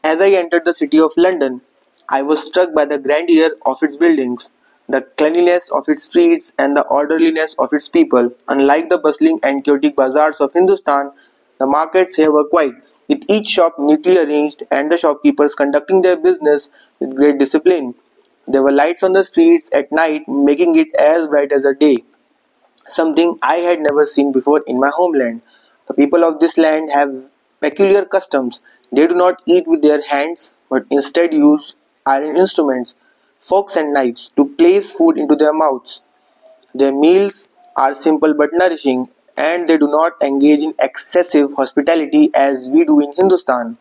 As I entered the city of London, I was struck by the grandeur of its buildings, the cleanliness of its streets, and the orderliness of its people. Unlike the bustling and chaotic bazaars of Hindustan, the markets here were quiet, with each shop neatly arranged and the shopkeepers conducting their business with great discipline. There were lights on the streets at night, making it as bright as the day, something I had never seen before in my homeland. The people of this land have peculiar customs. They do not eat with their hands, but instead use iron instruments, forks and knives, to place food into their mouths. Their meals are simple but nourishing, and they do not engage in excessive hospitality as we do in Hindustan.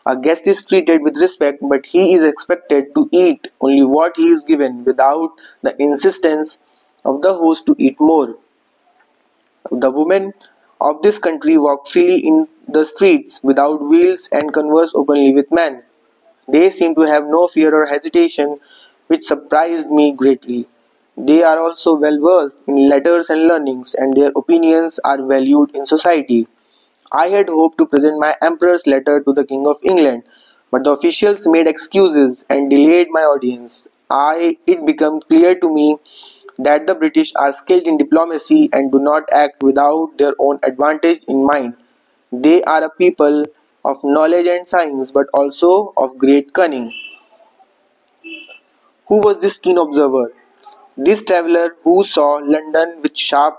A guest is treated with respect, but he is expected to eat only what he is given without the insistence of the host to eat more. The women of this country walk freely in the streets without veils and converse openly with men. They seem to have no fear or hesitation, which surprised me greatly. They are also well versed in letters and learnings, and their opinions are valued in society. I had hoped to present my emperor's letter to the King of England, but the officials made excuses and delayed my audience. It became clear to me that the British are skilled in diplomacy and do not act without their own advantage in mind. They are a people of knowledge and science, but also of great cunning. Who was this keen observer? This traveller who saw London with sharp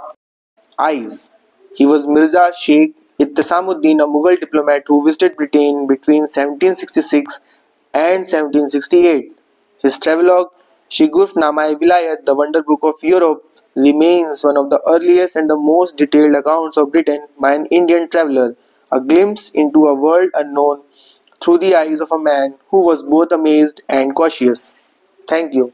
eyes. He was Mirza Sheikh Ittasamuddin, a Mughal diplomat who visited Britain between 1766 and 1768. His travelogue, Shiguf-Namah-e-Vilayat, the Wonder Book of Europe, remains one of the earliest and the most detailed accounts of Britain by an Indian traveller, a glimpse into a world unknown through the eyes of a man who was both amazed and cautious. Thank you.